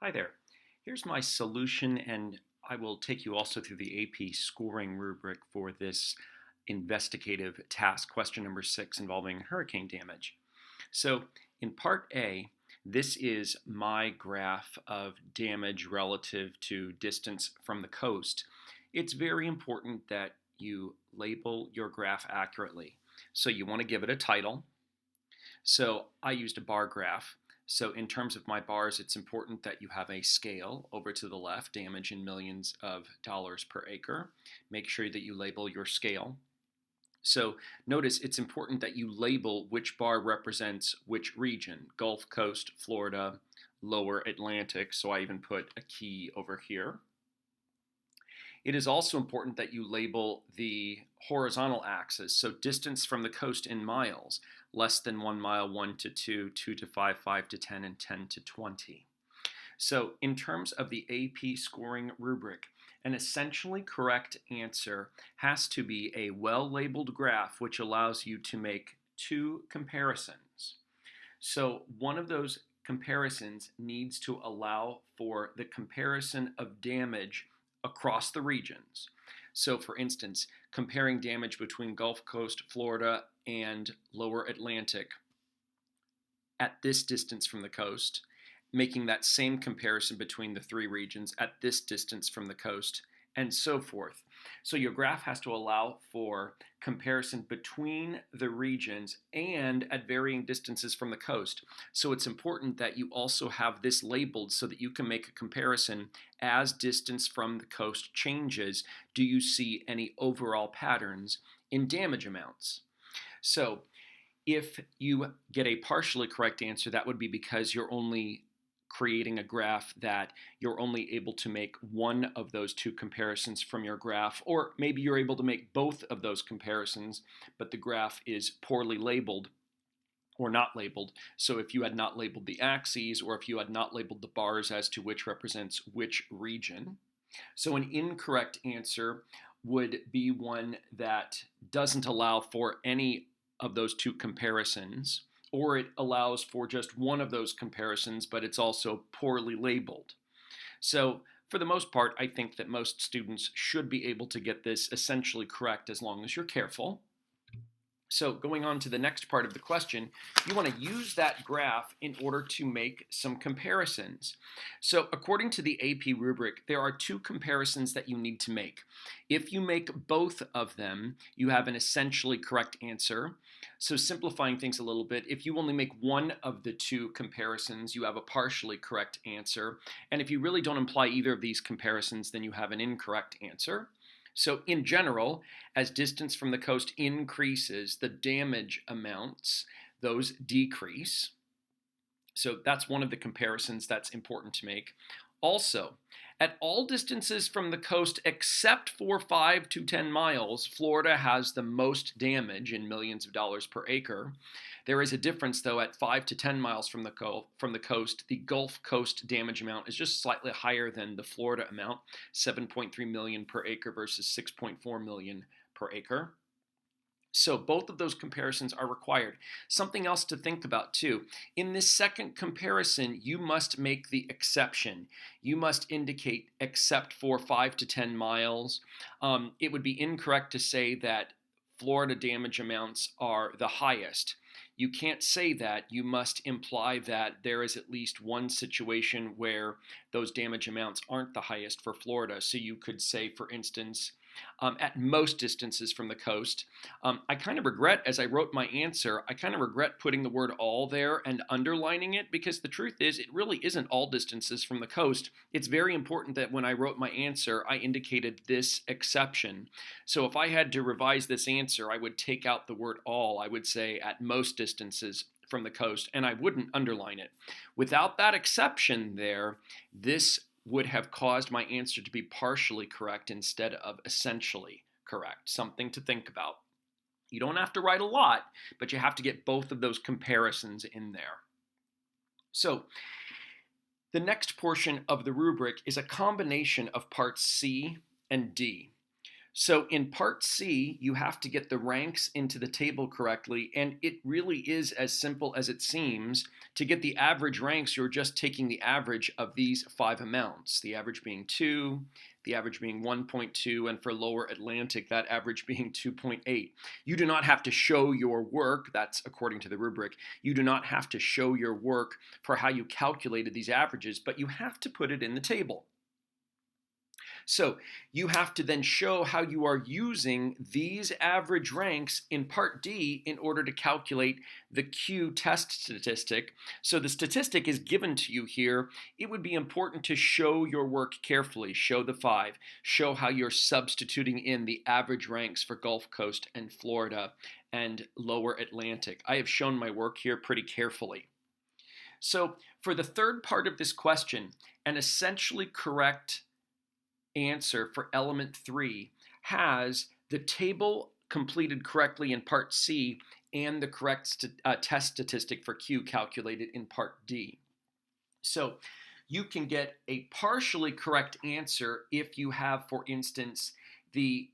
Hi there. Here's my solution, and I will take you also through the AP scoring rubric for this investigative task, question number 6, involving hurricane damage. So in part A, this is my graph of damage relative to distance from the coast. It's very important that you label your graph accurately. So you want to give it a title. So I used a bar graph. So in terms of my bars, it's important that you have a scale over to the left, damage in millions of dollars per acre. Make sure that you label your scale. So notice it's important that you label which bar represents which region: Gulf Coast, Florida, Lower Atlantic. So I even put a key over here. It is also important that you label the horizontal axis, so distance from the coast in miles, less than 1 mile, 1 to 2, 2 to 5, 5 to 10, and 10 to 20. So in terms of the AP scoring rubric, an essentially correct answer has to be a well-labeled graph which allows you to make two comparisons. So one of those comparisons needs to allow for the comparison of damage across the regions. So for instance, comparing damage between Gulf Coast, Florida, and Lower Atlantic at this distance from the coast, making that same comparison between the three regions at this distance from the coast, and so forth. So your graph has to allow for comparison between the regions and at varying distances from the coast. So it's important that you also have this labeled so that you can make a comparison as distance from the coast changes. Do you see any overall patterns in damage amounts? So if you get a partially correct answer, that would be because you're only creating a graph that you're only able to make one of those two comparisons from your graph, or maybe you're able to make both of those comparisons, but the graph is poorly labeled or not labeled. So if you had not labeled the axes, or if you had not labeled the bars as to which represents which region. So an incorrect answer would be one that doesn't allow for any of those two comparisons, or it allows for just one of those comparisons, but it's also poorly labeled. So for the most part, I think that most students should be able to get this essentially correct as long as you're careful. So going on to the next part of the question, you want to use that graph in order to make some comparisons. So according to the AP rubric, there are two comparisons that you need to make. If you make both of them, you have an essentially correct answer. So simplifying things a little bit, if you only make one of the two comparisons, you have a partially correct answer. And if you really don't imply either of these comparisons, then you have an incorrect answer. So in general, as distance from the coast increases, the damage amounts, those decrease. So that's one of the comparisons that's important to make. Also, at all distances from the coast except for 5 to 10 miles, Florida has the most damage in millions of dollars per acre. There is a difference, though. At 5 to 10 miles from the coast, the Gulf Coast damage amount is just slightly higher than the Florida amount, 7.3 million per acre versus 6.4 million per acre. So both of those comparisons are required. Something else to think about too. In this second comparison, you must make the exception. You must indicate except for 5 to 10 miles. It would be incorrect to say that Florida damage amounts are the highest. You can't say that. You must imply that there is at least one situation where those damage amounts aren't the highest for Florida. So you could say, for instance, at most distances from the coast. I kind of regret, as I wrote my answer, I kind of regret putting the word all there and underlining it, because the truth is it really isn't all distances from the coast. It's very important that when I wrote my answer, I indicated this exception. So if I had to revise this answer, I would take out the word all. I would say at most distances from the coast, and I wouldn't underline it. Without that exception there, this would have caused my answer to be partially correct instead of essentially correct. Something to think about. You don't have to write a lot, but you have to get both of those comparisons in there. So the next portion of the rubric is a combination of parts C and D. So in part C, you have to get the ranks into the table correctly, and it really is as simple as it seems. To get the average ranks, you're just taking the average of these 5 amounts, the average being 2, the average being 1.2, and for lower Atlantic, that average being 2.8. You do not have to show your work, that's according to the rubric, you do not have to show your work for how you calculated these averages, but you have to put it in the table. So you have to then show how you are using these average ranks in part D in order to calculate the Q test statistic. So the statistic is given to you here. It would be important to show your work carefully. Show the 5. Show how you're substituting in the average ranks for Gulf Coast and Florida and lower Atlantic. I have shown my work here pretty carefully. So for the third part of this question, an essentially correct answer for element 3 has the table completed correctly in part C and the correct test statistic for Q calculated in part D. So you can get a partially correct answer if you have, for instance, the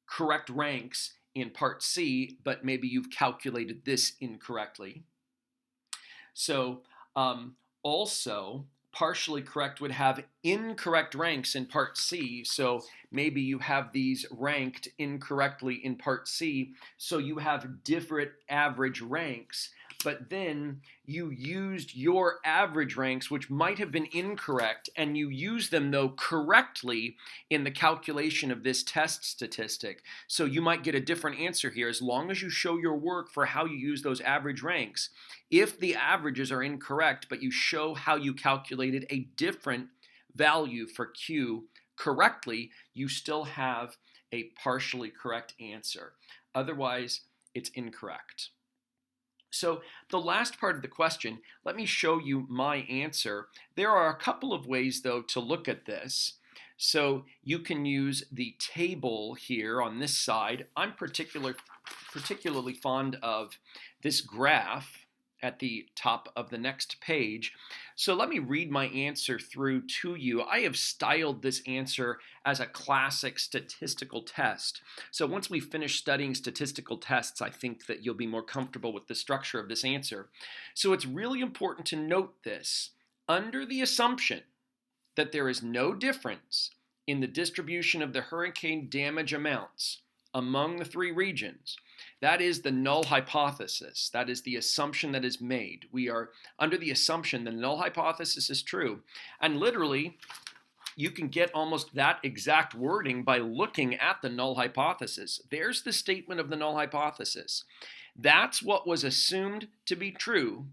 correct ranks in part C, but maybe you've calculated this incorrectly. So also, partially correct would have incorrect ranks in part C, so maybe you have these ranked incorrectly in part C, so you have different average ranks, but then you used your average ranks, which might have been incorrect, and you used them, though, correctly in the calculation of this test statistic. So you might get a different answer here as long as you show your work for how you use those average ranks. If the averages are incorrect, but you show how you calculated a different value for Q correctly, you still have a partially correct answer. Otherwise, it's incorrect. So the last part of the question, let me show you my answer. There are a couple of ways, though, to look at this. So you can use the table here on this side. I'm particularly fond of this graph at the top of the next page. So let me read my answer through to you. I have styled this answer as a classic statistical test. So once we finish studying statistical tests, I think that you'll be more comfortable with the structure of this answer. So it's really important to note this. Under the assumption that there is no difference in the distribution of the hurricane damage amounts among the 3 regions, that is the null hypothesis. That is the assumption that is made. We are under the assumption the null hypothesis is true. And literally, you can get almost that exact wording by looking at the null hypothesis. There's the statement of the null hypothesis. That's what was assumed to be true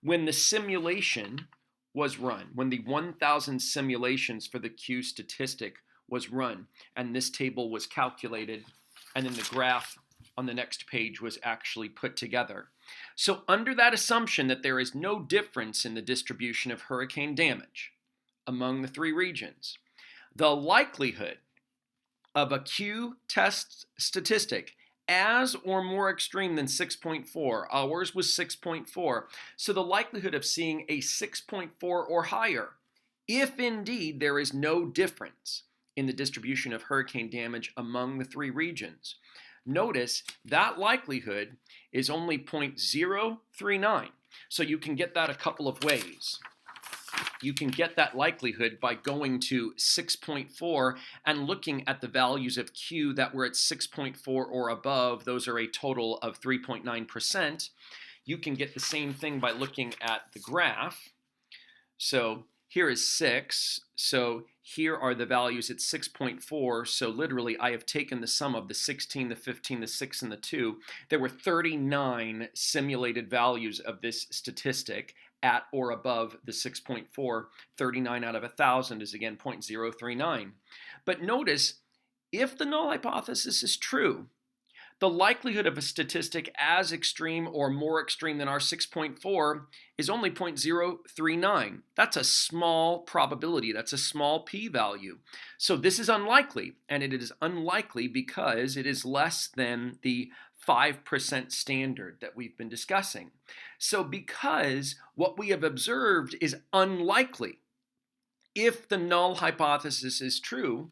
when the simulation was run, when the 1,000 simulations for the Q statistic was run, and this table was calculated, and then the graph on the next page was actually put together. So under that assumption that there is no difference in the distribution of hurricane damage among the 3 regions, the likelihood of a Q test statistic as or more extreme than 6.4, ours was 6.4, so the likelihood of seeing a 6.4 or higher, if indeed there is no difference in the distribution of hurricane damage among the 3 regions. Notice that likelihood is only 0.039. So you can get that a couple of ways. You can get that likelihood by going to 6.4 and looking at the values of Q that were at 6.4 or above. Those are a total of 3.9%. You can get the same thing by looking at the graph. So here is 6, so here are the values at 6.4, so literally I have taken the sum of the 16, the 15, the 6, and the 2. There were 39 simulated values of this statistic at or above the 6.4. 39 out of 1,000 is again 0.039. But notice, if the null hypothesis is true, the likelihood of a statistic as extreme or more extreme than our 6.4 is only 0.039. That's a small probability. That's a small p-value. So this is unlikely, and it is unlikely because it is less than the 5% standard that we've been discussing. So because what we have observed is unlikely, if the null hypothesis is true,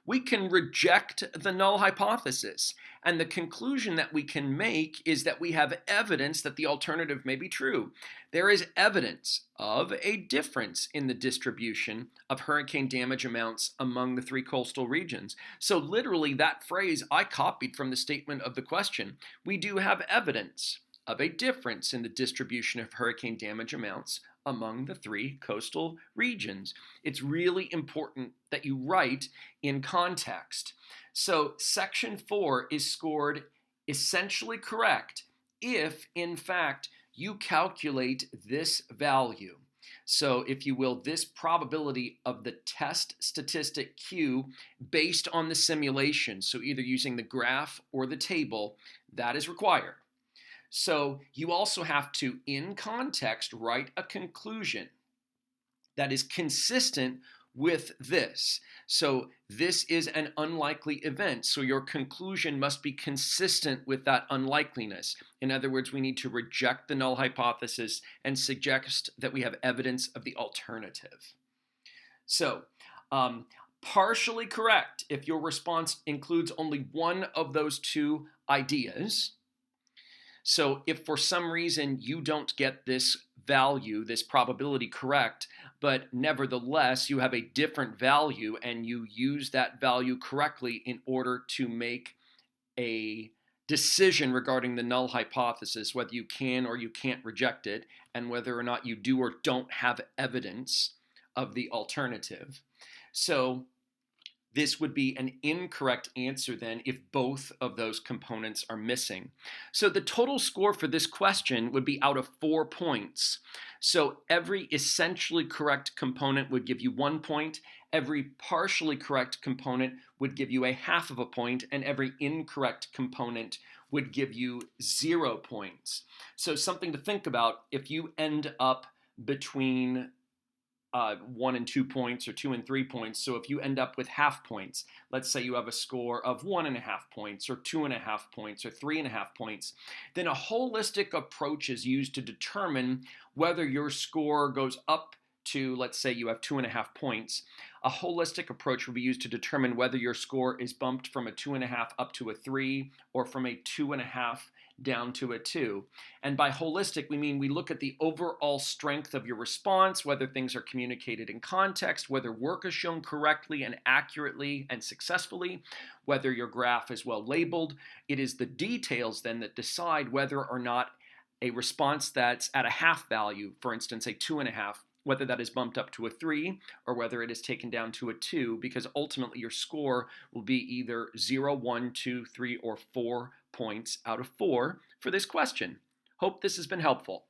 we can reject the null hypothesis. And the conclusion that we can make is that we have evidence that the alternative may be true. There is evidence of a difference in the distribution of hurricane damage amounts among the three coastal regions. So literally that phrase I copied from the statement of the question. We do have evidence of a difference in the distribution of hurricane damage amounts among the three coastal regions. It's really important that you write in context. So section 4 is scored essentially correct if, in fact, you calculate this value. So, if you will, this probability of the test statistic Q based on the simulation, so either using the graph or the table, that is required. So you also have to, in context, write a conclusion that is consistent with this. So this is an unlikely event, so your conclusion must be consistent with that unlikeliness. In other words, we need to reject the null hypothesis and suggest that we have evidence of the alternative. So, partially correct if your response includes only one of those two ideas. So if for some reason you don't get this value, this probability correct, but nevertheless you have a different value and you use that value correctly in order to make a decision regarding the null hypothesis, whether you can or you can't reject it, and whether or not you do or don't have evidence of the alternative. So this would be an incorrect answer then if both of those components are missing. So the total score for this question would be out of 4 points. So every essentially correct component would give you 1 point, every partially correct component would give you a half of a point, and every incorrect component would give you 0 points. So something to think about if you end up between 1 and 2 points or 2 and 3 points. So if you end up with half points, let's say you have a score of 1.5 points or 2.5 points or 3.5 points, then a holistic approach is used to determine whether your score goes up to, let's say you have 2.5 points. A holistic approach will be used to determine whether your score is bumped from a 2.5 up to a 3 or from a 2.5 down to a 2. And by holistic, we mean we look at the overall strength of your response, whether things are communicated in context, whether work is shown correctly and accurately and successfully, whether your graph is well labeled. It is the details then that decide whether or not a response that's at a half value, for instance, a 2.5, whether that is bumped up to a 3 or whether it is taken down to a 2, because ultimately your score will be either 0, 1, 2, 3, or 4 points out of 4 for this question. Hope this has been helpful.